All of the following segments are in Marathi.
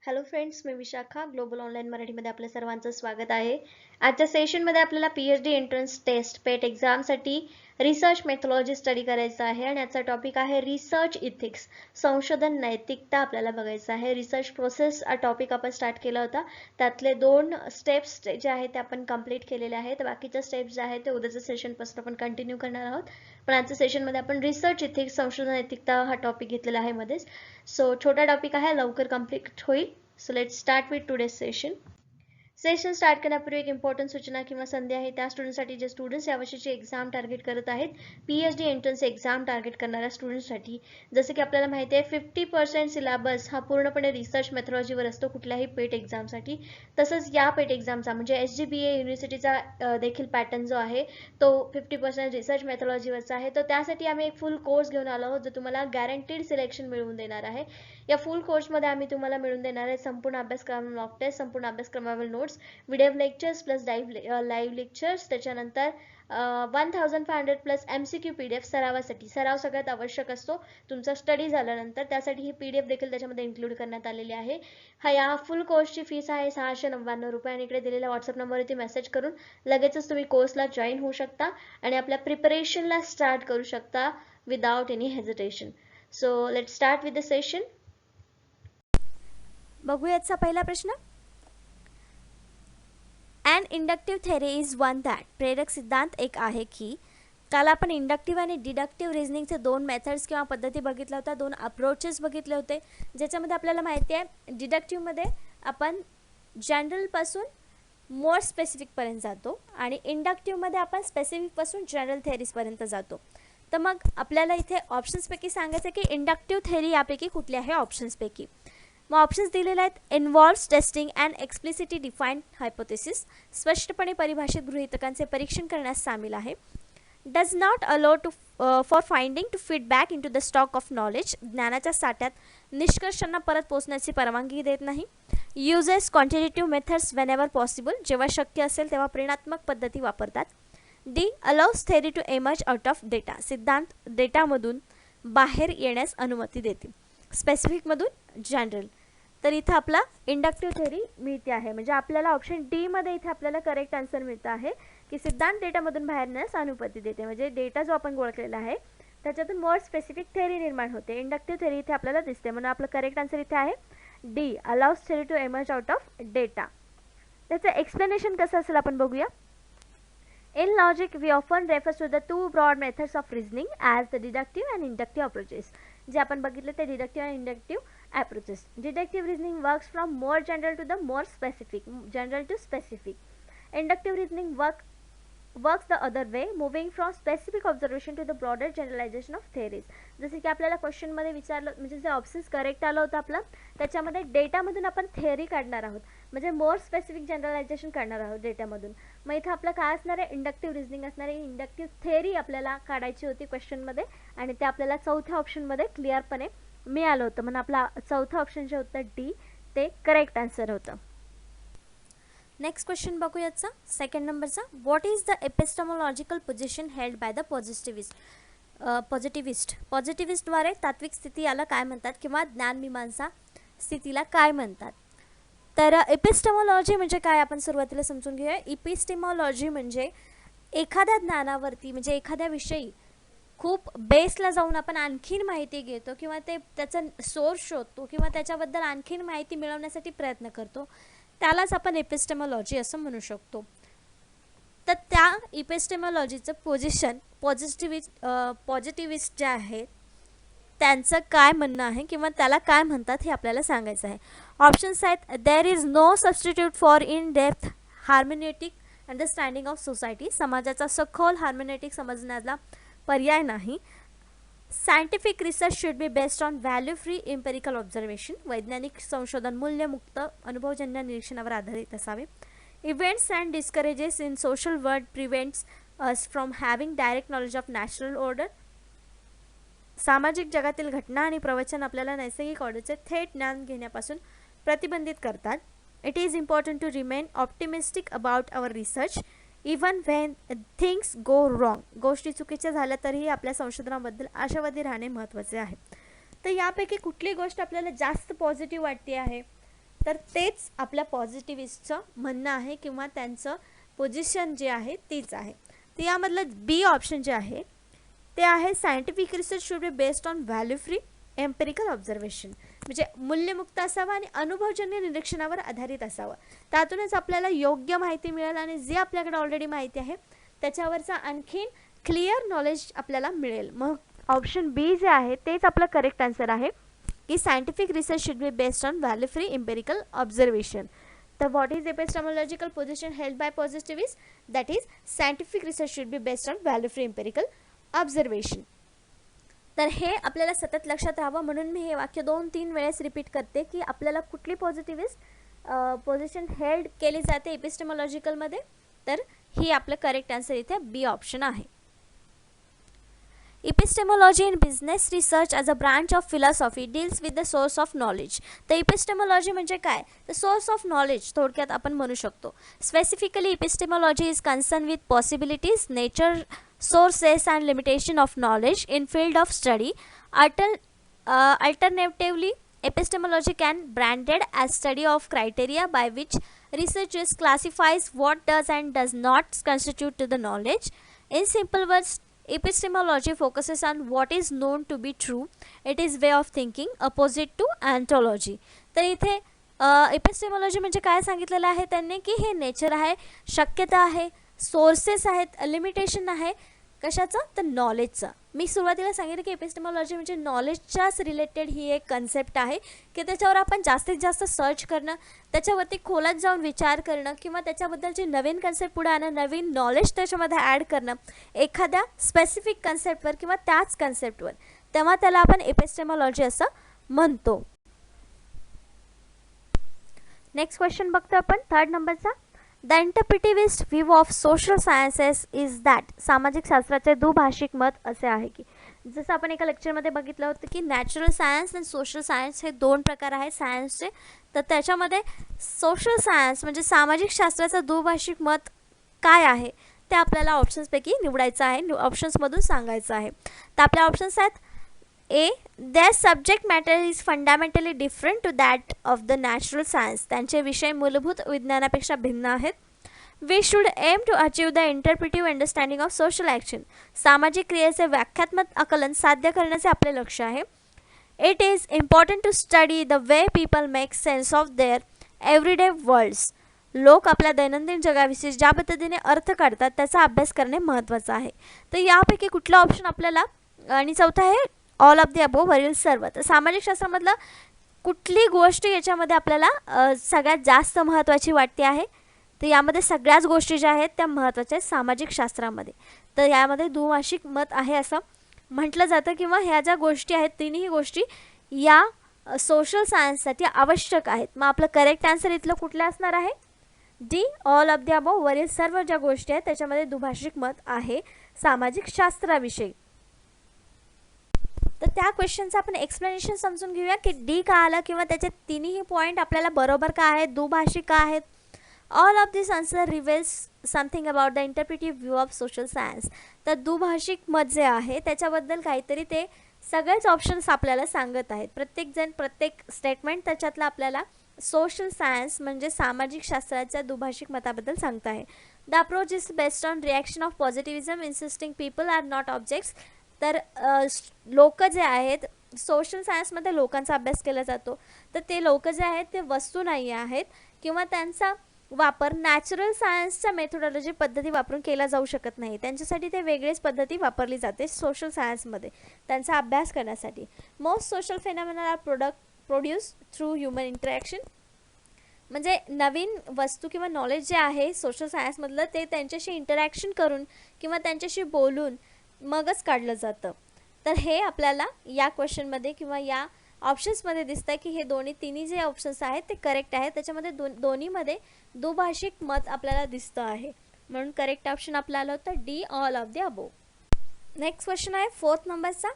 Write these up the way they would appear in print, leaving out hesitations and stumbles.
हॅलो फ्रेंड्स, मी विशाखा. ग्लोबल ऑनलाईन मराठीमध्ये आपल्या सर्वांचं स्वागत आहे. आजच्या सेशनमध्ये आपल्याला PhD एंट्रन्स टेस्ट पेट एक्झामसाठी रिसर्च मेथॉलॉजी स्टडी करायचा आहे आणि आजचा टॉपिक आहे रिसर्च इथिक्स, संशोधन नैतिकता आपल्याला बघायचं आहे. रिसर्च प्रोसेस हा टॉपिक आपण स्टार्ट केला होता. त्यातले 2 स्टेप्स जे आहेत ते आपण कंप्लीट केलेले आहेत. बाकीच्या स्टेप्स जे आहेत ते उद्याच्या सेशनपासून आपण कंटिन्यू करणार आहोत. पण आजच्या सेशनमध्ये आपण रिसर्च इथिक्स, संशोधन नैतिकता हा टॉपिक घेतलेला आहे मध्येच. सो छोटा टॉपिक आहे, लवकर कंप्लीट होईल. So let's start with today's session. Session start करण्यापूर्वी एक इम्पॉर्टंट सूचना किंवा संधी आहे त्या स्टुडंटसाठी जे स्टुडंट्स यावर्षीची एक्झाम टार्गेट करत आहेत, PhD एंट्रन्स एक्झाम टार्गेट करणाऱ्या स्टुडंट्ससाठी. जसं की आपल्याला माहिती आहे 50% सिलेबस हा पूर्णपणे रिसर्च मेथॉलॉजीवर असतो कुठल्याही पेट एक्झामसाठी. तसंच या पेट एक्झामचा म्हणजे SGBA युनिव्हर्सिटीचा देखील पॅटर्न जो आहे तो 50% रिसर्च मेथॉलॉजीवरचा आहे. तर त्यासाठी आम्ही एक फुल कोर्स घेऊन आलो आहोत जो तुम्हाला गॅरंटीड सिलेक्शन मिळवून देणार आहे. या फुल कोर्समध्ये आम्ही तुम्हाला मिळवून देणार आहे संपूर्ण अभ्यासक्रम, मॉक टेस्ट, संपूर्ण अभ्यासक्रमावरील notes, video lectures plus live lectures, त्याच्यानंतर 1500 प्लस MCQ PDF सरावासाठी. सराव सगळ्यात आवश्यक असतो तुमचा स्टडी झाल्यानंतर, त्यासाठी ही PDF देखील त्याच्यामध्ये इन्क्लूड करण्यात आलेली आहे. या फुल कोर्सची फीस आहे 699 रुपये आणि इकडे दिलेल्या व्हॉट्सअप नंबरवरती मेसेज करून लगेचच तुम्ही कोर्सला जॉईन होऊ शकता आणि आपल्या प्रिपरेशनला स्टार्ट करू शकता without any hesitation. So let's start with the session. बघूयाचा पहिला प्रश्न. And inductive theory is one that. प्रेरक सिद्धांत एक आहे की. काल आपण इंडक्टिव्ह आणि डिडक्टिव्ह रिझनिंगचे 2 मेथड्स किंवा पद्धती बघितल्या होत्या, 2 अप्रोचेस बघितले होते, ज्याच्यामध्ये आपल्याला माहिती आहे डिडक्टिव्हमध्ये आपण जनरलपासून मोर स्पेसिफिकपर्यंत जातो आणि इंडक्टिव्हमध्ये आपण स्पेसिफिकपासून जनरल थेरीजपर्यंत जातो. तर मग आपल्याला इथे ऑप्शन्सपैकी सांगायचं की इंडक्टिव्ह थेरी यापैकी कुठली आहे ऑप्शन्सपैकी. मग ऑप्शन्स दिलेले आहेत. Involves testing and explicitly defined hypothesis. स्पष्टपणे परिभाषित गृहीतकांचे परीक्षण करण्यास सामील आहे. Does not allow to for finding to feedback into the stock of knowledge. ज्ञानाच्या साठ्यात निष्कर्षांना परत पोहोचण्याची परवानगी देत नाही. Uses quantitative methods whenever possible. जेव्हा शक्य असेल तेव्हा प्रेरणात्मक पद्धती वापरतात. D allows theory to emerge out of data. सिद्धांत डेटामधून बाहेर येण्यास अनुमती देते. स्पेसिफिकमधून जनरल. तर इथं आपला इंडक्टिव्ह थेरी मिळते आहे, म्हणजे आपल्याला ऑप्शन डी मध्ये इथे आपल्याला करेक्ट आन्सर मिळतं आहे की सिद्धांत डेटामधून बाहेर येण्यास अनुमती देते. म्हणजे डेटा जो आपण गोळा केलेला आहे त्याच्यातून मोर स्पेसिफिक थेरी निर्माण होते. इंडक्टिव्ह थेरी इथे आपल्याला दिसते, म्हणून आपलं करेक्ट आन्सर इथे आहे D allows theory to emerge out of data. त्याचं एक्सप्लेनेशन कसं असेल आपण बघूया. In logic, we often refer to the 2 broad methods of reasoning as the deductive and inductive approaches. जे आपण बघितले ते deductive and inductive approaches. Deductive reasoning works from more general to the more specific, general to specific. Inductive reasoning works the other way, moving from specific observation to the broader generalization of theories. जसे की आपल्याला क्वेश्चनमध्ये विचारलं, म्हणजे जे ऑप्शन्स करेक्ट आलं होतं आपलं त्याच्यामध्ये डेटामधून आपण थेअरी काढणार आहोत, म्हणजे मोर स्पेसिफिक जनरलायझेशन करणार आहोत डेटामधून. मग इथं आपलं काय असणार आहे, इंडक्टिव्ह रिझनिंग असणार आहे. इंडक्टिव्ह थेअरी आपल्याला काढायची होती क्वेश्चनमध्ये आणि ते आपल्याला चौथ्या ऑप्शनमध्ये क्लिअरपणे मिळालं होतं, म्हणून आपला चौथं ऑप्शन जे होतं डी ते करेक्ट आन्सर होतं. नेक्स्ट क्वेश्चन बघूयाचा सेकंड नंबरचा. What is the epistemological position held by the पॉझिटिव्हिस्टद्वारे तात्विक स्थिती याला काय म्हणतात किंवा ज्ञानमीमांसा स्थितीला काय म्हणतात. तर एपिस्टेमॉलॉजी म्हणजे काय आपण सुरुवातीला समजून घेऊया. एपिस्टेमॉलॉजी म्हणजे एखाद्या ज्ञानावरती, म्हणजे एखाद्या विषयी खूप बेसला जाऊन आपण आणखीन माहिती घेतो किंवा त्याचा सोर्स शोधतो किंवा त्याच्याबद्दल आणखीन माहिती मिळवण्यासाठी प्रयत्न करतो, त्यालाच आपण एपिस्टेमॉलॉजी असं म्हणू शकतो. तर त्या एपिस्टेमॉलॉजीचं पोझिशन पॉझिटिव्हिस्ट जे आहेत त्यांचं काय म्हणणं आहे किंवा त्याला काय म्हणतात हे आपल्याला सांगायचं आहे. ऑप्शन्स आहेत. There is no substitute for in depth hermeneutic understanding of society. समाजाचा सखोल हार्मोनेटिक समजण्याला पर्याय नाही. Scientific research should be based on value free empirical observation. वैज्ञानिक संशोधन मूल्यमुक्त अनुभवजन्य निरीक्षणावर आधारित असावे. Events and discourages in social world prevents us from having direct knowledge of natural order. सामाजिक जगातील घटना आणि प्रवचन आपल्याला नैसर्गिक ऑर्डरचे थेट ज्ञान घेण्यापासून प्रतिबंधित करतात. It is important to remain optimistic about our research even when things go wrong. गोष्टी चुकीच्या झाल्या तरीही आपल्या संशोधनाबद्दल आशावादी राहणे महत्त्वाचे आहे. तर यापैकी कुठली गोष्ट आपल्याला जास्त पॉझिटिव्ह वाटते आहे तर तेच आपल्या पॉझिटिव्हिस्टचं म्हणणं आहे किंवा त्यांचं पोझिशन जे आहे तीच आहे. तर यामधलं बी ऑप्शन जे आहे ते आहे scientific research should be based on value free empirical observation, म्हणजे मूल्यमुक्त असावा आणि अनुभवजन्य निरीक्षणावर आधारित असावं. त्यातूनच आपल्याला योग्य माहिती मिळेल आणि जे आपल्याकडे ऑलरेडी माहिती आहे त्याच्यावरचा आणखीन क्लिअर नॉलेज आपल्याला मिळेल. मग ऑप्शन बी जे आहे तेच आपलं करेक्ट आन्सर आहे की scientific research should be based on value free empirical observation. तर what is epistemological position held by positivist? That is scientific research should be based on value free empirical observation. तर हे आपल्याला सतत लक्षात राहावं म्हणून मी हे वाक्य 2-3 वेळेस रिपीट करते की आपल्याला कुठली पॉझिटिव्हिस्ट पोझिशन हेल्ड केली जाते एपिस्टेमॉलॉजिकलमध्ये. तर ही आपलं करेक्ट आन्सर इथे बी ऑप्शन आहे. Epistemology in business research as a branch of philosophy deals with the source of knowledge. तर epistemology म्हणजे काय? The source of knowledge थोडक्यात आपण म्हणू शकतो. Specifically, epistemology is concerned with possibilities, nature, sources and limitation of knowledge in field of study. Alternatively, epistemology can branded as study of criteria by which researchers classifies what does and does not constitute to the knowledge. In simple words, epistemology focuses on what is known to be true. It is way of thinking opposite to ontology. तर इथे epistemology म्हणजे काय सांगितलेलं आहे त्यांनी की हे नेचर आहे, शक्यता आहे, सोर्सेस आहेत, लिमिटेशन आहे कशाचं? तर नॉलेजचं. मी सुरुवातीला सांगितलं की एपिस्टेमॉलॉजी म्हणजे नॉलेजच्याच रिलेटेड ही एक कन्सेप्ट आहे की त्याच्यावर आपण जास्तीत जास्त सर्च करणं, त्याच्यावरती खोलात जाऊन विचार करणं किंवा त्याच्याबद्दलची नवीन कन्सेप्ट पुढे आणणं, नवीन नॉलेज त्याच्यामध्ये ॲड करणं एखाद्या स्पेसिफिक कन्सेप्टवर किंवा त्याच कन्सेप्टवर, तेव्हा त्याला आपण एपिस्टेमॉलॉजी असं म्हणतो. नेक्स्ट क्वेश्चन बघतो आपण 3rd नंबरचा. The interpretivist view of social sciences is that. सामाजिक शास्त्राचे दुभाषिक मत असे आहे की जसं आपण एका लेक्चरमध्ये बघितलं होतं की नॅचरल सायन्स आणि सोशल सायन्स हे 2 प्रकार आहेत सायन्सचे. तर त्याच्यामध्ये सोशल सायन्स म्हणजे सामाजिक शास्त्राचं दुभाषिक मत काय आहे ते आपल्याला ऑप्शन्सपैकी निवडायचं आहे, ऑप्शन्समधून सांगायचं आहे. तर आपल्या ऑप्शन्स आहेत ए, their subject matter is fundamentally different to that of the natural science. त्यांचे विषय मूलभूत विज्ञानापेक्षा भिन्न आहेत. We should aim to achieve the interpretive understanding of social action. सामाजिक क्रियेचे व्याख्यात्मक आकलन साध्य करण्याचे आपले लक्ष्य आहे. It is important to study the way people make sense of their everyday worlds. लोक आपल्या दैनंदिन जगाविषयी ज्या पद्धतीने अर्थ काढतात त्याचा अभ्यास करणे महत्त्वाचं आहे. तर यापैकी कुठला ऑप्शन आपल्याला, आणि चौथा आहे ऑल ऑफ द अबोव वरील सर्व. तर सामाजिक शास्त्रामधलं कुठली गोष्ट याच्यामध्ये आपल्याला सगळ्यात जास्त महत्त्वाची वाटते आहे? तर यामध्ये सगळ्याच गोष्टी ज्या आहेत त्या महत्त्वाच्या आहेत सामाजिक शास्त्रामध्ये. तर यामध्ये दुभाषिक मत आहे असं म्हटलं जातं किंवा ह्या ज्या गोष्टी आहेत तिन्ही गोष्टी या सोशल सायन्ससाठी आवश्यक आहेत. मग आपलं करेक्ट आन्सर इथलं कुठलं असणार आहे? D, all of the above वरील सर्व ज्या गोष्टी आहेत त्याच्यामध्ये दुभाषिक मत आहे सामाजिक शास्त्राविषयी. तर त्या क्वेश्चनचं आपण एक्सप्लेनेशन समजून घेऊया की डी का आलं किंवा त्याचे तिन्ही पॉईंट आपल्याला बरोबर का आहेत, दुभाषिक का आहेत. All of this answer reveals something about the interpretive view of social science. तर दुभाषिक मत जे आहे त्याच्याबद्दल काहीतरी ते सगळेच ऑप्शन्स आपल्याला सांगत आहेत. प्रत्येकजण प्रत्येक स्टेटमेंट त्याच्यातलं आपल्याला सोशल सायन्स म्हणजे सामाजिक शास्त्राच्या दुभाषिक मताबद्दल सांगत आहे. The approach is based on reaction of positivism insisting people are not objects. तर लोक जे आहेत सोशल सायन्समध्ये लोकांचा अभ्यास केला जातो, तर ते लोक जे आहेत ते वस्तू नाही आहेत किंवा त्यांचा वापर नॅचरल सायन्सच्या मेथोडॉलॉजी पद्धती वापरून केला जाऊ शकत नाही. त्यांच्यासाठी ते वेगळीच पद्धती वापरली जाते सोशल सायन्समध्ये त्यांचा अभ्यास करण्यासाठी. Most social phenomena are produce through human interaction. म्हणजे नवीन वस्तू किंवा नॉलेज जे आहे सोशल सायन्समधलं ते त्यांच्याशी इंटरॅक्शन करून किंवा त्यांच्याशी बोलून मगच काढलं जातं. तर हे आपल्याला या क्वेश्चनमध्ये किंवा या ऑप्शन्समध्ये दिसतं की हे तिन्ही जे ऑप्शन्स आहेत ते करेक्ट आहेत. त्याच्यामध्ये दोन्हीमध्ये दुभाषिक मत आपल्याला दिसतं आहे, म्हणून करेक्ट ऑप्शन आपला आलं होतं D, all of the above. Next question आहे 4th नंबरचा.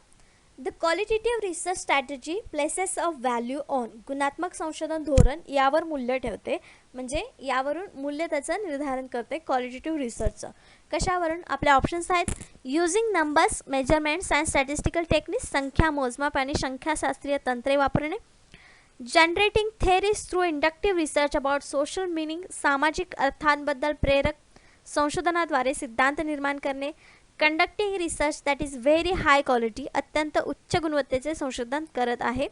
The qualitative research strategy places a value on. गुणात्मक संशोधन धोरण यावर मूल्य ठेवते, म्हणजे यावरून मूल्य त्याचं निर्धारण करते क्वालिटेटिव्ह रिसर्चचं. कशावरून? आपले ऑप्शन्स आहेत using numbers, measurements and statistical techniques. संख्या, मोजमाप आणि संख्याशास्त्रीय तंत्रे वापरणे. Generating theories through inductive research about social meaning, सामाजिक अर्थांबद्दल प्रेरक संशोधनाद्वारे सिद्धांत निर्माण करणे. Conducting research that is very high quality, अत्यंत उच्च गुणवत्तेचे संशोधन करत आहे.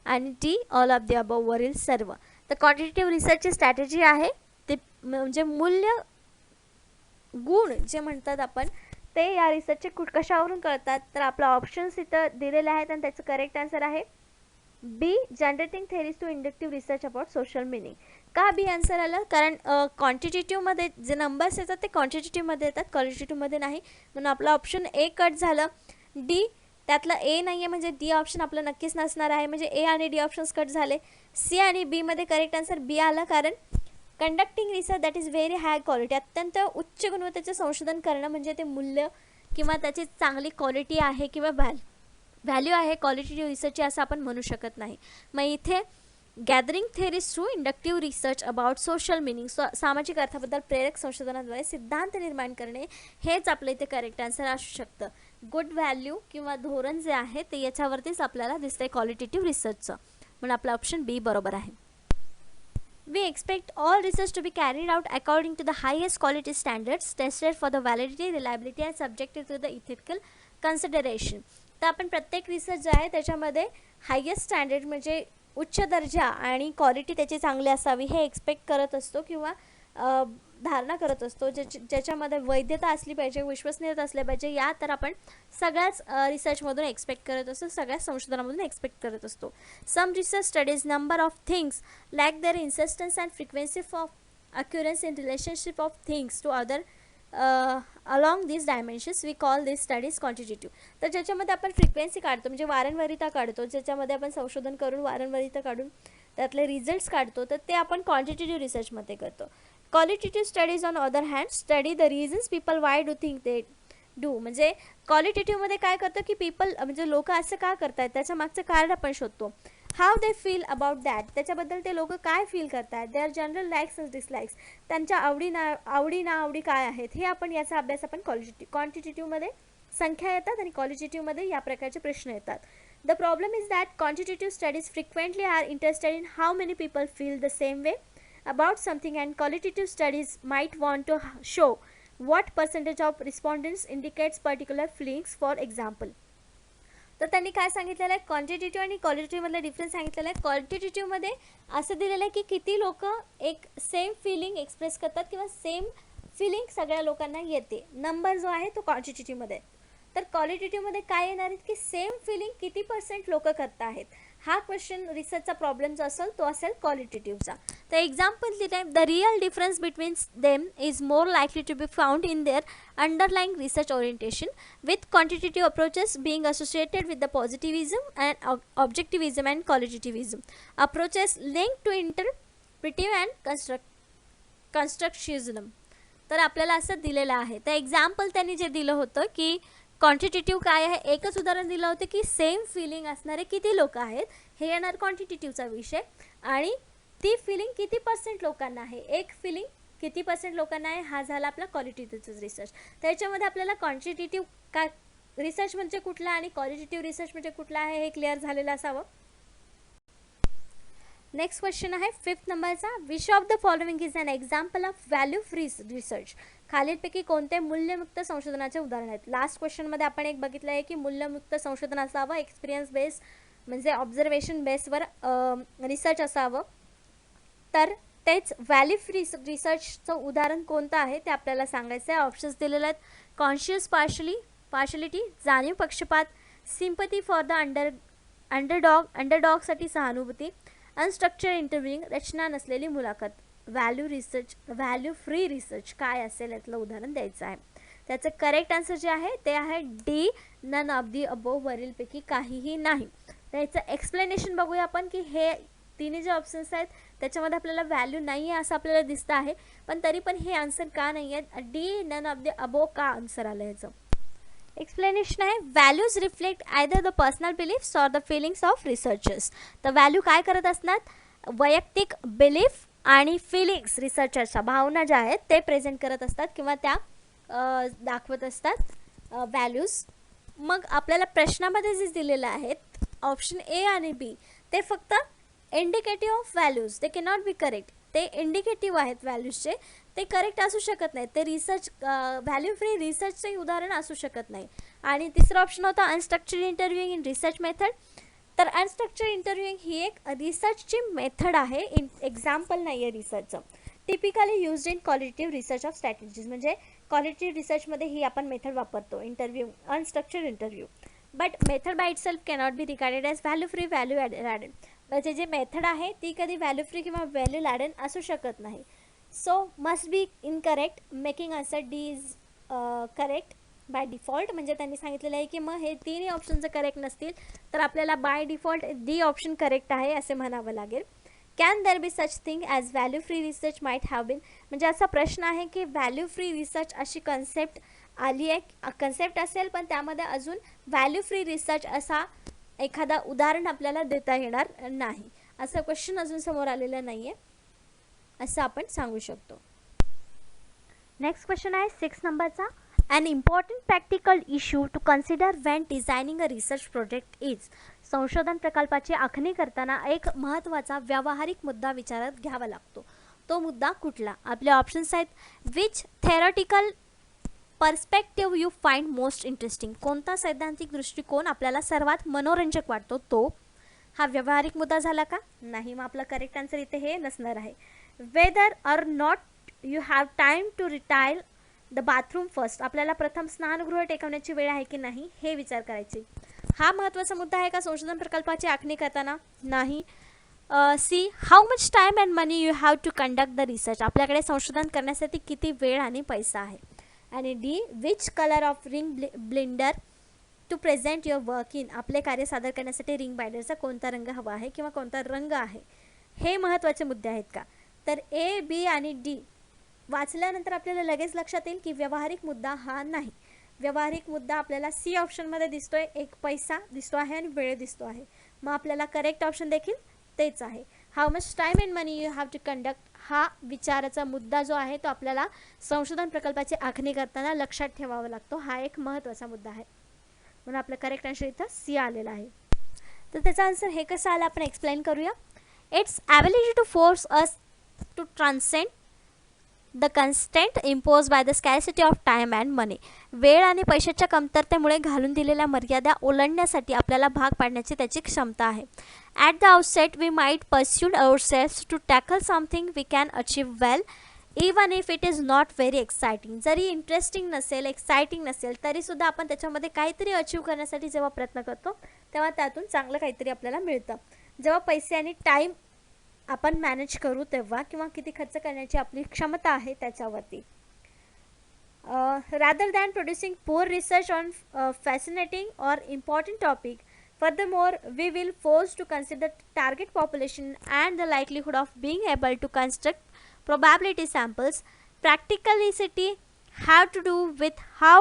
आणि D all of the above वरील सर्व. तर क्वांटिटेटिव्ह रिसर्चची स्ट्रॅटेजी आहे ते म्हणजे मूल्य गुण जे म्हणतात आपण ते या रिसर्चचे कशावरून कळतात. तर आपला ऑप्शन्स इथं दिलेले आहेत आणि त्याचं करेक्ट आन्सर आहे B, generating theories to inductive research about social meaning. का बी आन्सर आलं, कारण क्वांटिटेटिव्हमध्ये जे नंबर्स येतात ते क्वांटिटेटिव्हमध्ये येतात, क्वालिटेटिव्हमध्ये नाही, म्हणून आपला ऑप्शन ए कट झालं. डी त्यातला ए नाही आहे म्हणजे डी ऑप्शन आपलं नक्कीच नसणार आहे, म्हणजे ए आणि डी ऑप्शन्स कट झाले. सी आणि बीमध्ये करेक्ट आन्सर बी आला, कारण conducting research that is very high quality, अत्यंत उच्च गुणवत्तेचे संशोधन करणं म्हणजे ते मूल्य किंवा त्याची चांगली क्वालिटी आहे किंवा व्हॅल्यू आहे क्वालिटेटिव्ह रिसर्चची असं आपण म्हणू शकत नाही. मग इथे gathering theories through inductive research about social meaning, सामाजिक अर्थाबद्दल प्रेरक संशोधनाद्वारे सिद्धांत निर्माण करणे हेच आपलं इथे करेक्ट आन्सर असू शकतं. गुड व्हॅल्यू किंवा धोरण जे आहे ते याच्यावरतीच आपल्याला दिसतंय क्वालिटेटिव्ह रिसर्चचं, म्हणून आपला ऑप्शन बी बरोबर आहे. We expect all research to be carried out according to the highest quality standards, tested for the validity, reliability and subjected to the ethical consideration. तर आपण प्रत्येक रिसर्च जे आहे त्याच्यामध्ये हायेस्ट स्टँडर्ड म्हणजे उच्च दर्जा आणि क्वालिटी त्याची चांगली असावी हे एक्सपेक्ट करत असतो किंवा धारणा करत असतो, ज्याच्यामध्ये वैधता असली पाहिजे, विश्वसनीयता असली पाहिजे, या तर आपण सगळ्याच रिसर्चमधून एक्सपेक्ट करत असतो, सगळ्याच संशोधनामधून एक्सपेक्ट करत असतो. Some research studies number of things lack their insistence and frequency of occurrence in relationship of things to other along this dimensions we call this studies quantitative. तर ज्याच्यामध्ये आपण फ्रिक्वेन्सी काढतो म्हणजे वारंवारिता काढतो, ज्याच्यामध्ये आपण संशोधन करून वारंवारिता काढून त्यातले रिझल्ट्स काढतो, तर ते आपण क्वांटिटेटिव्ह रिसर्चमध्ये करतो. Qualitative studies on other hand study the reasons people why do think they do. म्हणजे क्वालिटेटिव्हमध्ये काय करतं की पीपल म्हणजे लोक असं का करतात त्याच्या मागचं कारण आपण शोधतो. How they feel about that, त्याच्याबद्दल ते लोक काय फील करतात. Their general likes and dislikes, त्यांच्या आवडी नावडी काय आहेत हे आपण याचा अभ्यास आपण क्वांटिटेटिव्हमध्ये संख्या येतात आणि क्वालिटेटिव्हमध्ये या प्रकारचे प्रश्न येतात. The problem is that quantitative studies frequently are interested in how many people feel the same way about something, and qualitative studies might want to show what percentage of respondents indicates particular feelings. For example, तर त्यांनी काय सांगितलेलं आहे, क्वांटिटेटिव्ह आणि क्वालिटेटिव्हमधला डिफरन्स सांगितलेला आहे. क्वालिटेटिव्हमध्ये असं दिलेलं आहे की किती लोक एक सेम फिलिंग एक्सप्रेस करतात किंवा सेम फिलिंग सगळ्या लोकांना येते. नंबर जो आहे तो क्वांटिटेटिव्हमध्ये. तर क्वालिटेटिव्हमध्ये काय येणार आहेत की सेम फिलिंग किती % लोक करत आहेत. हा क्वेश्चन रिसर्चचा प्रॉब्लेम जो असेल तो असेल क्वालिटेटिव्हचा. तर एक्झाम्पल दिले, the real difference between them is more likely to be found in their underlying research orientation with quantitative approaches being associated with the positivism and objectivism and qualitativism approaches link to interpretive and constructivism. तर आपल्याला असं दिलेलं आहे. तर एक्झाम्पल त्यांनी जे दिलं होतं की क्वांटिटेटिव्ह काय आहे, एकच उदाहरण दिलं होतं की सेम फिलिंग असणारे किती लोक आहेत हे येणार क्वांटिटेटिव्हचा विषय, आणि ती फिलिंग किती % लोकांना आहे, एक फिलिंग किती % लोकांना आहे, हा झाला आपला क्वालिटेटिव्ह रिसर्च. त्याच्यामध्ये आपल्याला क्वांटिटेटिव्ह काय रिसर्च म्हणजे कुठला आणि क्वालिटेटिव्ह रिसर्च म्हणजे कुठला आहे हे क्लिअर झालेलं असावं. नेक्स्ट क्वेश्चन आहे 5th नंबरचा, which of the following is an example of value free research. खालीलपैकी कोणते मूल्यमुक्त संशोधनाचे उदाहरण आहेत. लास्ट क्वेश्चनमध्ये आपण एक बघितलं आहे की मूल्यमुक्त संशोधन असावं, एक्सपिरियन्स बेस म्हणजे ऑब्झर्वेशन बेसवर रिसर्च असावं. तर तेच व्हॅल्यू फ्री रिसर्चचं उदाहरण कोणतं आहे ते आपल्याला सांगायचं आहे. ऑप्शन्स दिलेले आहेत, कॉन्शियस पार्शलिटी, जाणीव पक्षपात, सिम्पथी फॉर द अंडरडॉगसाठी सहानुभूती, अनस्ट्रक्चर्ड इंटरव्ह्यूइंग, रचना नसलेली मुलाखत. व्हॅल्यू फ्री रिसर्च काय असेल यातलं उदाहरण द्यायचं आहे. त्याचं करेक्ट आन्सर जे आहे ते आहे D, none of the above, वरीलपैकी काहीही नाही. त्याचं एक्सप्लेनेशन बघूया आपण की हे तिन्ही जे ऑप्शन्स आहेत त्याच्यामध्ये आपल्याला व्हॅल्यू नाही आहे असं आपल्याला दिसतं आहे, पण तरी पण हे आन्सर का नाही आहेत, D none of the above का आन्सर आलं याचं. एक्सप्लेनेशन आहे, values reflect either the personal beliefs or the feelings of researchers. तर व्हॅल्यू काय करत असतात, वैयक्तिक बिलीफ आणि फिलिंग्स, रिसर्चर्सच्या भावना ज्या आहेत ते प्रेझेंट करत असतात किंवा त्या दाखवत असतात व्हॅल्यूज. मग आपल्याला प्रश्नामध्ये जे दिलेलं आहेत ऑप्शन ए आणि बी ते फक्त indicative of values they cannot be correct. ते इंडिकेटिव्ह आहेत व्हॅल्यूजचे, ते करेक्ट असू शकत नाहीत. ते रिसर्च व्हॅल्यू फ्री रिसर्चचे उदाहरण असू शकत नाही. आणि तिसरा ऑप्शन होता unstructured interviewing in research method. तर अनस्ट्रक्चर्ड इंटरव्ह्यूइंग ही एक रिसर्चची मेथड आहे, एक्झाम्पल नाही आहे रिसर्चचं. Typically used in qualitative research of strategies, म्हणजे क्वालिटेटिव्ह रिसर्चमध्ये ही आपण मेथड वापरतो, interview unstructured interview. But method by itself cannot be regarded as value free value added. म्हणजे जे मेथड आहे ती कधी व्हॅल्यू फ्री किंवा व्हॅल्यू ॲडेड असू शकत नाही. So must be incorrect. Making answer D is correct by default. म्हणजे त्यांनी सांगितलेलं आहे की मग हे तिन्ही ऑप्शन जर करेक्ट नसतील तर आपल्याला by default D option correct आहे असे म्हणावं लागेल. Can there be such thing as value free research might have been. म्हणजे असा प्रश्न आहे की व्हॅल्यू फ्री रिसर्च अशी कन्सेप्ट आली आहे, कन्सेप्ट असेल पण त्यामध्ये अजून व्हॅल्यू फ्री रिसर्च असा एखादा उदाहरण आपल्याला देता येणार नाही. असं क्वेश्चन अजून समोर आलेलं नाही आहे असं आपण सांगू शकतो. नेक्स्ट क्वेश्चन आहे 6 नंबरचा. An important practical issue to consider when designing a research project is. संशोधन प्रकल्पाची आखणी करताना एक महत्त्वाचा व्यावहारिक मुद्दा विचारात घ्यावा लागतो. तो मुद्दा कुठला? आपले ऑप्शन्स आहेत. Which theoretical perspective you find most interesting. कोणता सैद्धांतिक दृष्टिकोन आपल्याला सर्वात मनोरंजक वाटतो तो. हा व्यावहारिक मुद्दा झाला का? नाही. मग आपला करेक्ट आन्सर इथे हे नसणार आहे. Whether or not you have time to retire the bathroom first. आपल्याला प्रथम स्नानगृह टेकवण्याची वेळ आहे की नाही हे विचार करायचे. हा महत्त्वाचा मुद्दा आहे का संशोधन प्रकल्पाची आखणी करताना? नाही. See how much time and money you have to conduct the research. आपल्याकडे संशोधन करण्यासाठी किती वेळ आणि पैसा आहे. आणि D which colour of ring blender to present your work in. आपले कार्य सादर करण्यासाठी रिंग बाइंडरचा कोणता रंग हवा आहे किंवा कोणता रंग आहे हे महत्त्वाचे मुद्दे आहेत का? तर ए, बी आणि डी वाचल्यानंतर आपल्याला लगेच लक्षात येईल की व्यावहारिक मुद्दा हा नाही. व्यावहारिक मुद्दा आपल्याला सी ऑप्शनमध्ये दिसतोय. एक पैसा दिसतो आहे आणि वेळ दिसतो आहे. मग आपल्याला करेक्ट ऑप्शन देखील तेच आहे. How much time and money you have to conduct हा विचाराचा मुद्दा जो आहे तो आपल्याला संशोधन प्रकल्पाची आखणी करताना लक्षात ठेवावा लागतो. हा एक महत्त्वाचा मुद्दा आहे. म्हणून आपलं करेक्ट आन्सर इथं सी आलेला आहे. तर त्याचा आन्सर हे कसं आलं आपण एक्सप्लेन करूया. It's ability to force us to transcend the constant impose by the scarcity of time and money. वेळ आणि पैशाच्या कमतरतेमुळे घालून दिलेल्या मर्यादा ओलांडण्यासाठी आपल्याला भाग पाडण्याची त्याची क्षमता आहे. At the outset we might persuaded ourselves to tackle something we can achieve well even if it is not very exciting. जरी इंटरेस्टिंग नसेल, एक्साइटिंग नसेल तरीसुद्धा आपण त्याच्यामध्ये काहीतरी अचीव करण्यासाठी जेव्हा प्रयत्न करतो तेव्हा त्यातून चांगलं काहीतरी आपल्याला मिळतं. जेव्हा पैसे आणि टाईम आपण मॅनेज करू तेव्हा किंवा किती खर्च करण्याची आपली क्षमता आहे त्याच्यावरती. Rather than producing poor research on fascinating or important topic. Furthermore, we will force to consider target population and the likelihood of being able to construct probability samples. Practicality have to do with how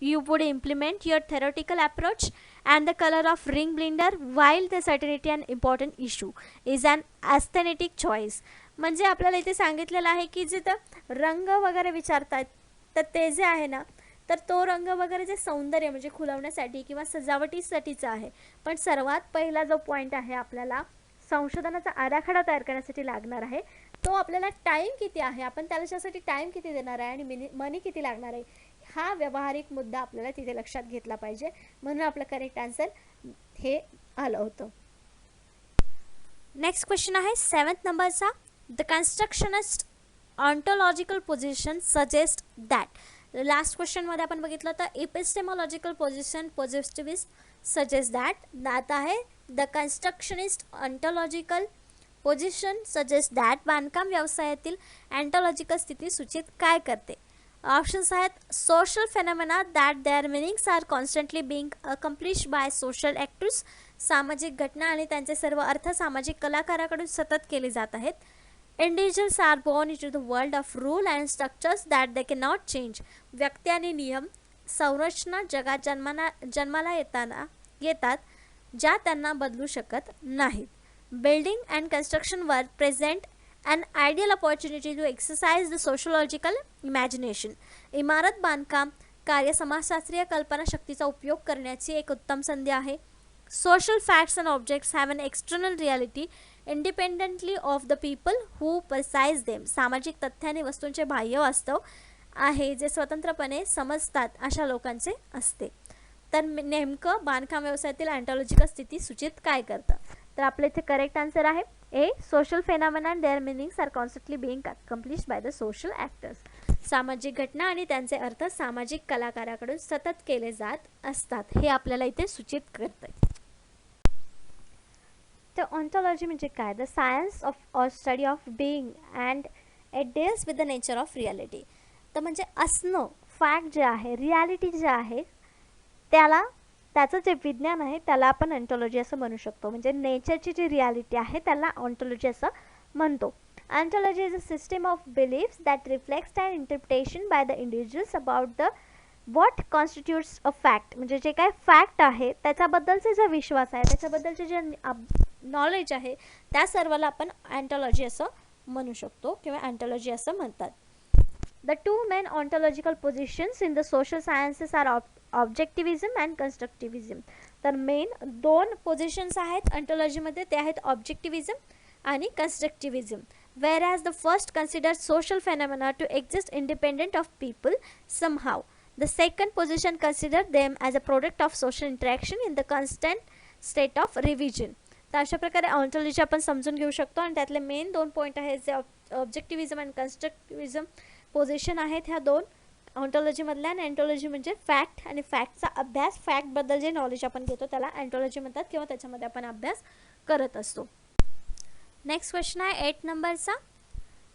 you would implement your theoretical approach and the color of ring blender, while the certainty and important issue is an aesthetic choice. म्हणजे आपल्याला इथे सांगितलेलं आहे की जिथं रंग वगैरे विचारतात तर ते जे आहे ना तर तो रंग वगैरे जे सौंदर्य म्हणजे खुलवण्यासाठी किंवा सजावटीसाठीचा आहे. पण सर्वात पहिला जो पॉईंट आहे आपल्याला संशोधनाचा आराखडा तयार करण्यासाठी लागणार आहे तो आपल्याला टाईम किती आहे, आपण त्याच्यासाठी टाईम किती देणार आहे आणि मनी किती लागणार आहे हा व्यावहारिक मुद्दा आपल्याला तिथे लक्षात घेतला पाहिजे. म्हणून आपलं करेक्ट आन्सर हे आलं होतं. नेक्स्ट क्वेश्चन आहे 7th नंबरचा. The constructionist ontological position suggest that. Last क्वेश्चनमध्ये आपण बघितलं तर epistemological position positivist suggest that. आता आहे the constructionist ontological position suggest that. बांधकाम व्यवसायातील अँटॉलॉजिकल स्थिती सूचित काय करते? ऑप्शन्स आहेत. Social phenomena that their meanings are constantly being accomplish by social actors. सामाजिक घटना आणि त्यांचे सर्व अर्थ सामाजिक कलाकाराकडून सतत केले जात आहेत. Individuals are born into the world of rule and structures that they cannot change. व्यक्ती आणि नियम संरचना जगात जन्माला येतात ज्या त्यांना बदलू शकत नाहीत. Building and construction work present an ideal opportunity to exercise the sociological imagination. इमारत बांधकाम कार्य समाजशास्त्रीय कल्पना शक्तीचा उपयोग करण्याची एक उत्तम संधी आहे. Social facts and objects have an external reality independently of the people who perceive them. सामाजिक तथ्य आणि वस्तूंचे बाह्य वास्तव आहे जे स्वतंत्रपणे समजतात अशा लोकांचे असते. तर नेमकं बांधकाम व्यवसायातील ऑन्टॉलॉजिकल स्थिती सूचित काय करतं? तर आपल्या इथे करेक्ट आन्सर आहे A. Social phenomena and their meanings are constantly being accomplished by the social actors. सामाजिक घटना आणि त्यांचे अर्थ सामाजिक कलाकाराकडून सतत केले जात असतात हे आपल्याला इथे सूचित करते. तर ऑन्टॉलॉजी म्हणजे काय? The science of or study of being and it deals with the nature of reality. तर म्हणजे असणं, फॅक्ट जे आहे, रियालिटी जे आहे, त्याचं जे विज्ञान आहे त्याला आपण ऑन्टॉलॉजी असं म्हणू शकतो. म्हणजे नेचरची जी रियालिटी आहे त्याला ऑन्टॉलॉजी असं म्हणतो. Ontology is a system of beliefs that reflects and interpretation by the individuals about the what constitutes a fact. म्हणजे जे काय फॅक्ट आहे त्याच्याबद्दलचे जे विश्वास आहे, त्याच्याबद्दलचे जे नॉलेज आहे, त्या सर्वाला आपण ऑन्टॉलॉजी असं म्हणू शकतो किंवा ऑन्टॉलॉजी असं म्हणतात. The two main ontological positions in the social sciences are objectivism and constructivism. तर मेन दोन पोझिशन्स आहेत ऑन्टॉलॉजीमध्ये, ते आहेत ऑब्जेक्टिव्हिझम आणि कन्स्ट्रक्टिव्हिझम. whereas the first considers social phenomena to exist independent of people somehow. The second position considers them as a product of social interaction in the constant state of revision. तर अशा प्रकारे ऑन्टॉलॉजी आपण समजून घेऊ शकतो आणि त्यातले मेन दोन पॉईंट आहेत जे ऑब्जेक्टिव्हिझम आणि कन्स्ट्रक्टिव्हिझम पोझिशन आहेत ह्या दोन ऑन्टॉलॉजीमधल्या. आणि ऑन्टॉलॉजी म्हणजे फॅक्ट आणि फॅक्टचा अभ्यास, फॅक्टबद्दल जे नॉलेज आपण घेतो त्याला ऑन्टॉलॉजी म्हणतात किंवा त्याच्यामध्ये आपण अभ्यास करत असतो. नेक्स्ट क्वेश्चन आहे 8 नंबरचा.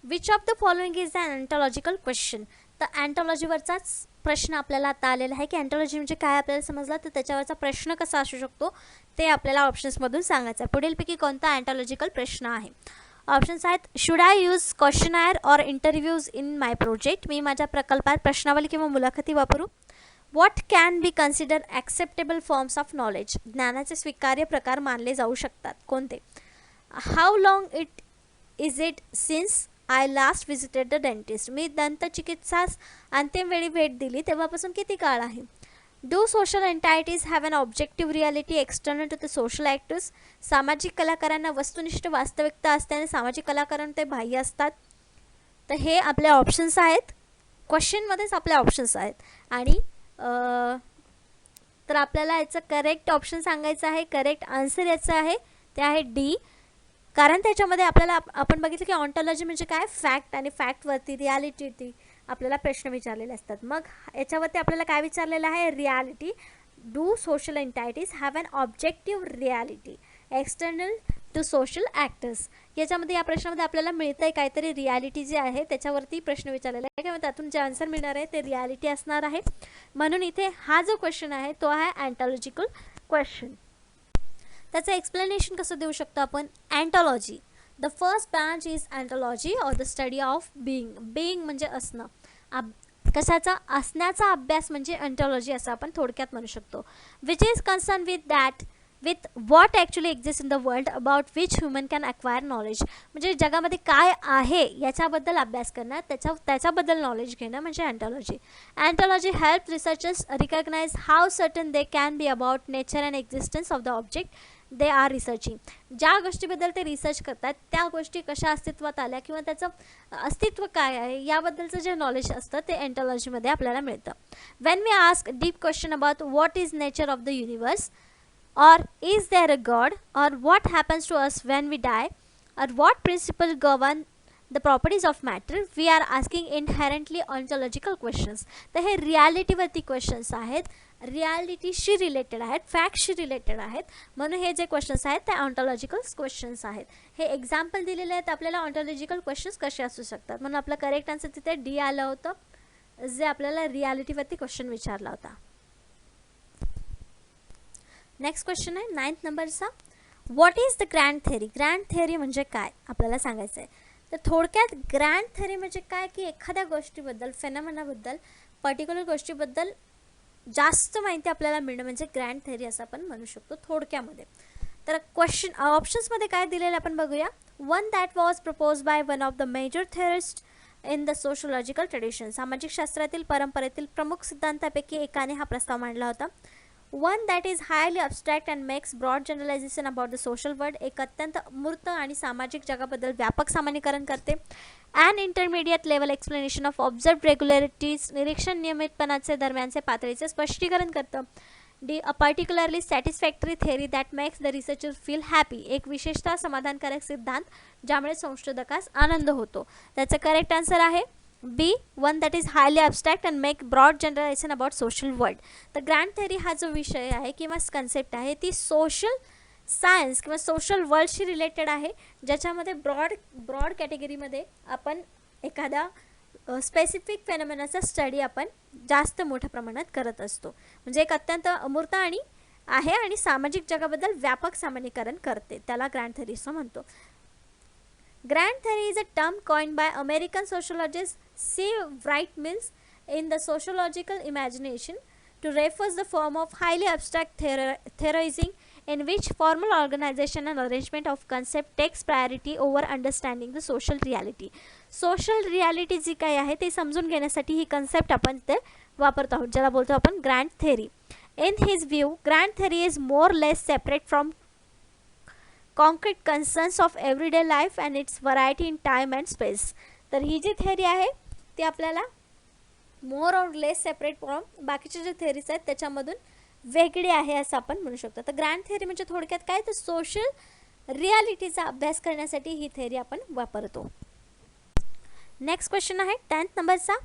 Which of the following is an ontological question. तर ऑन्टॉलॉजीवरचाच प्रश्न आपल्याला आता आलेला आहे की ऑन्टॉलॉजी म्हणजे काय आपल्याला समजला, तर त्याच्यावरचा प्रश्न कसा असू शकतो ते आपल्याला ऑप्शन्समधून सांगायचं आहे. पुढीलपैकी कोणता ऑन्टॉलॉजिकल प्रश्न आहे? ऑप्शन्स आहेत should I use questionnaire or interviews in my project. मी माझ्या प्रकल्पात प्रश्नावली किंवा मुलाखती वापरू. What can be consider acceptable forms of knowledge. ज्ञानाचे स्वीकार्य प्रकार मानले जाऊ शकतात कोणते? How long is it since I last visited the dentist. मी दंतचिकित्सास अंतिम वेळी भेट दिली तेव्हापासून किती काळ आहे? Do social entities have an objective reality external to the social actors. सामाजिक कलाकारांना वस्तुनिष्ठ वास्तविकता असते आणि सामाजिक कलाकारांना ते बाह्य असतात. तर हे आपले ऑप्शन्स आहेत, क्वेश्चनमध्येच आपले ऑप्शन्स आहेत. आणि तर आपल्याला याचं करेक्ट ऑप्शन सांगायचं आहे. करेक्ट आन्सर याचं आहे ते आहे डी. कारण त्याच्यामध्ये आपल्याला आपण बघितलं की ऑन्टॉलॉजी म्हणजे काय, फॅक्ट, आणि फॅक्टवरती रियालिटी आपल्याला प्रश्न विचारलेले असतात. मग याच्यावरती आपल्याला काय विचारलेलं आहे? Reality. Do social entities have an objective reality external to social actors. याच्यामध्ये या प्रश्नामध्ये आपल्याला मिळतं आहे काहीतरी रियालिटी जे आहे त्याच्यावरती प्रश्न विचारलेला आहे किंवा त्यातून जे आन्सर मिळणार आहे ते रियालिटी असणार आहे. म्हणून इथे हा जो क्वेश्चन आहे तो आहे ऑन्टॉलॉजिकल क्वेश्चन. त्याचं एक्सप्लेनेशन कसं देऊ शकतो आपण? Ontology the first branch is ontology or the study of being. Being म्हणजे असणं, कशाचा? असण्याचा अभ्यास म्हणजे ऑन्टॉलॉजी असं आपण थोडक्यात म्हणू शकतो. Which is concern with what actually exist in the world about which human can acquire knowledge. म्हणजे जगामध्ये काय आहे याच्याबद्दल अभ्यास करणं, त्याच्याबद्दल नॉलेज घेणं म्हणजे ontology. Ontology help researchers recognize how certain they can be about nature and existence of the object they are researching. ज्या गोष्टीबद्दल ते रिसर्च करतात त्या गोष्टी कशा अस्तित्वात आल्या किंवा त्याचं अस्तित्व काय आहे याबद्दलचं जे नॉलेज असतं ते ऑन्टॉलॉजीमध्ये आपल्याला मिळतं. When we ask deep question about what is nature of the universe, or is there a God, or what happens to us when we die, or what principles govern the properties of matter, we are asking inherently ontological questions. तर हे रियालिटीवरती क्वेश्चन्स आहेत, रियालिटीशी रिलेटेड आहेत, फॅक्टशी रिलेटेड आहेत. म्हणून हे जे क्वेश्चन्स आहेत ते ऑन्टॉलॉजिकल क्वेश्चन्स आहेत. हे एक्झाम्पल दिलेले आहेत आपल्याला ऑन्टॉलॉजिकल क्वेश्चन्स कसे असू शकतात. म्हणून आपलं करेक्ट आन्सर तिथे डी आलं होतं जे आपल्याला रियालिटीवरती क्वेश्चन विचारला होता. नेक्स्ट क्वेश्चन आहे 9th नंबरचा. What is the grand theory. Grand theory म्हणजे काय आपल्याला सांगायचं आहे. तर थोडक्यात ग्रँड थेअरी म्हणजे काय की एखाद्या गोष्टीबद्दल, फेनॉमेनाबद्दल, पर्टिक्युलर गोष्टीबद्दल जास्त माहिती आपल्याला मिळणं म्हणजे ग्रँड थेअरी असं आपण म्हणू शकतो थोडक्यामध्ये. तर क्वेश्चन ऑप्शन्समध्ये काय दिलेलं आपण बघूया. One that was propose by one of the major theorist in the sociological tradition. सामाजिक शास्त्रातील परंपरेतील प्रमुख सिद्धांतापैकी एकाने हा प्रस्ताव मांडला होता. One that is highly abstract and makes broad generalization about the social world, एक अत्यंत मूर्त आणि सामाजिक जगाबद्दल व्यापक सामान्यीकरण करते. And intermediate level explanation of observed regularities, निरीक्षण नियमितपणाचे दरम्यानचे पातळीचे स्पष्टीकरण करतं. A particularly satisfactory theory that makes the researcher feel happy, एक विशेषतः समाधानकारक सिद्धांत ज्यामुळे संशोधकास आनंद होतो. त्याचं करेक्ट आन्सर आहे B, one that is highly abstract and make broad generalization about social world. तर ग्रँड थेअरी हा जो विषय आहे किंवा कन्सेप्ट आहे ती सोशल सायन्स किंवा सोशल वर्ल्डशी रिलेटेड आहे, ज्याच्यामध्ये ब्रॉड कॅटेगरीमध्ये आपण एखादा स्पेसिफिक फेनॉमेनाचा स्टडी आपण जास्त मोठ्या प्रमाणात करत असतो. म्हणजे एक अत्यंत अमूर्त आणि आहे आणि सामाजिक जगाबद्दल व्यापक सामान्यीकरण करते, त्याला ग्रँड थेअरी असं म्हणतो. Grand theory is a term coined by American sociologist C. Wright Mills in the sociological imagination to refer the form of highly abstract theorizing in which formal organization and arrangement of concept takes priority over understanding the social reality. Social reality जी काही आहे ते समजून घेण्यासाठी ही कन्सेप्ट आपण ते वापरतो आहोत, ज्याला बोलतो आपण grand theory. In his view, grand theory is more or less separate from concrete concerns of everyday life and its variety in time and space. तर ही जी थेअरी आहे ती आपल्याला मोर और लेस सेपरेट फ्रॉम बाकीचे जे थेअरीज आहेत त्याच्यामधून वेगळी आहे असं आपण म्हणू शकतो. तर ग्रँड थेअरी म्हणजे थोडक्यात काय, तर सोशल रियालिटीचा अभ्यास करण्यासाठी ही थेअरी आपण वापरतो. नेक्स्ट क्वेश्चन आहे 10th नंबरचा.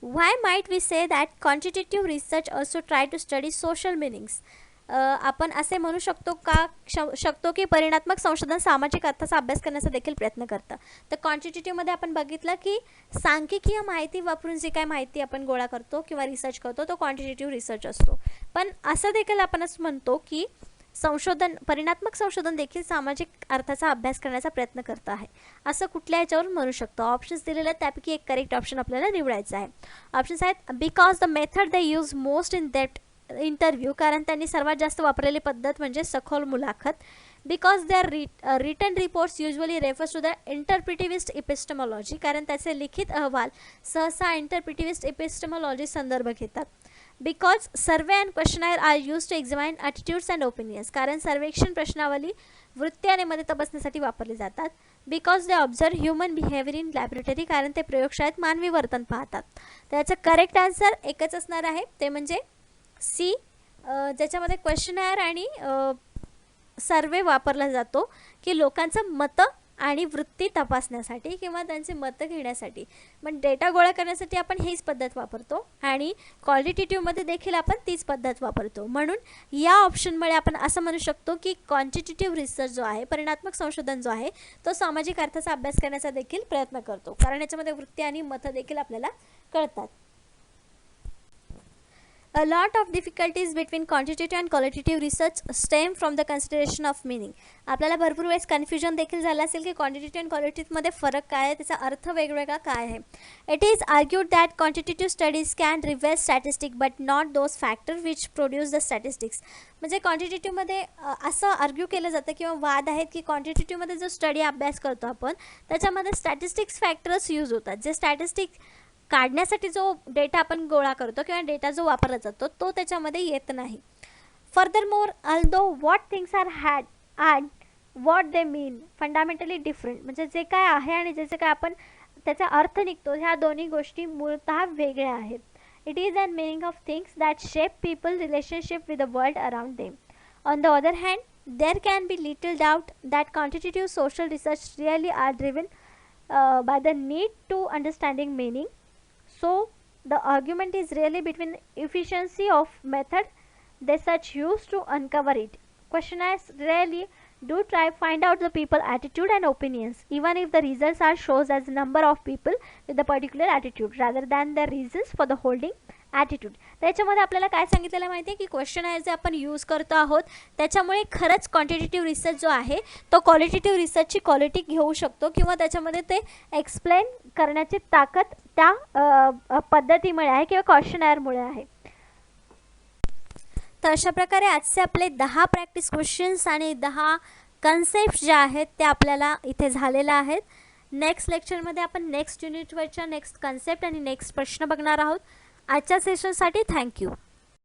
Why might we say that quantitative research also try to study social meanings. आपण असे म्हणू शकतो की परिणात्मक संशोधन सामाजिक अर्थाचा अभ्यास करण्याचा देखील प्रयत्न करतं. तर क्वांटिटेटिव्हमध्ये आपण बघितलं की सांख्यिकीय माहिती वापरून जी काय माहिती आपण गोळा करतो किंवा रिसर्च करतो तो क्वांटिटेटिव्ह रिसर्च असतो. पण असं देखील आपण असं म्हणतो की परिणात्मक संशोधन देखील सामाजिक अर्थाचा अभ्यास करण्याचा प्रयत्न करत आहे, असं कुठल्या ह्याच्यावरून म्हणू शकतो. ऑप्शन्स दिलेले आहेत, त्यापैकी एक करेक्ट ऑप्शन आपल्याला निवडायचा आहे. ऑप्शन्स आहेत because the method they use most in that interview, कारण त्यांनी सर्वात जास्त वापरलेली पद्धत म्हणजे सखोल मुलाखत. Because they are written reports usually refers to the interpretivist epistemology, कारण त्याचे लिखित अहवाल सहसा इंटरप्रिटिव्हिस्ट इपिस्टेमॉलॉजी संदर्भ घेतात. Because survey and questionnaire are use to examine attitudes and opinions, कारण सर्वेक्षण प्रश्नावली वृत्ती आणि मते तपासण्यासाठी वापरली जातात. Because they observe human behaviour in laboratory, कारण ते प्रयोगशाळेत मानवी वर्तन पाहतात. त्याचं करेक्ट आन्सर एकच असणार आहे, ते म्हणजे सी, ज्याच्यामध्ये क्वेश्चनायर आणि सर्वे वापरला जातो की लोकांचं मतं आणि वृत्ती तपासण्यासाठी किंवा त्यांचे मतं घेण्यासाठी. पण डेटा गोळा करण्यासाठी आपण हीच पद्धत वापरतो आणि क्वालिटेटिव्हमध्ये देखील आपण तीच पद्धत वापरतो. म्हणून या ऑप्शनमुळे आपण असं म्हणू शकतो की क्वांटिटेटिव्ह रिसर्च जो आहे, परिणात्मक संशोधन जो आहे, तो सामाजिक अर्थाचा अभ्यास करण्याचा देखील प्रयत्न करतो, कारण याच्यामध्ये वृत्ती आणि मतं देखील आपल्याला कळतात. A lot of difficulties between quantitative and qualitative research stem from the consideration of meaning. आपल्याला भरपूर वेळेस कन्फ्युजन देखील झालं असेल की क्वांटिटेटिव्ह आणि क्वालिटेटिव्हमध्ये फरक काय आहे, त्याचा अर्थ वेगवेगळा काय आहे. It is argued that quantitative studies can reveal statistic but not those factor which produce the statistics. म्हणजे क्वांटिटेटिव्हमध्ये असं आर्ग्यू केलं जातं किंवा वाद आहेत की क्वांटिटेटिव्हमध्ये जो स्टडी अभ्यास करतो आपण त्याच्यामध्ये स्टॅटिस्टिक्स फॅक्टर्स यूज होतात, जे स्टॅटिस्टिक काढण्यासाठी जो डेटा आपण गोळा करतो किंवा डेटा जो वापरला जातो तो त्याच्यामध्ये येत नाही. Furthermore although what things are had and what they mean fundamentally different, म्हणजे जे काय आहे आणि ज्याचे काय आपण त्याचा अर्थ निघतो ह्या दोन्ही गोष्टी मूळतः वेगळ्या आहेत. It is and meaning of things that shape people relationship with the world around them. On the other hand there can be little doubt that quantitative social research really are driven by the need to understanding meaning. So the argument is really between efficiency of method they such use to uncover it. Questionnaires really do try find out the people attitude and opinions, even if the results are shows as number of people with the particular attitude rather than the reasons for the holding attitude. त्याच्यामध्ये आपल्याला काय सांगितलेलं माहिती आहे की क्वेश्चनायर जे आपण यूज करतो आहोत त्याच्यामुळे खरंच क्वांटिटेटिव्ह रिसर्च जो आहे तो क्वालिटेटिव्ह रिसर्चची क्वालिटी घेऊ शकतो किंवा त्याच्यामध्ये ते एक्सप्लेन करण्याची ताकद त्या पद्धतीमुळे आहे किंवा क्वेश्चनायरमुळे आहे. तर अशा प्रकारे आजचे आपले 10 प्रॅक्टिस क्वेश्चन्स आणि 10 कन्सेप्ट ज्या आहेत त्या आपल्याला इथे झालेल्या आहेत. नेक्स्ट लेक्चरमध्ये आपण नेक्स्ट युनिटवरच्या नेक्स्ट कन्सेप्ट आणि नेक्स्ट प्रश्न बघणार आहोत. आजच्या सेशनसाठी थँक्यू.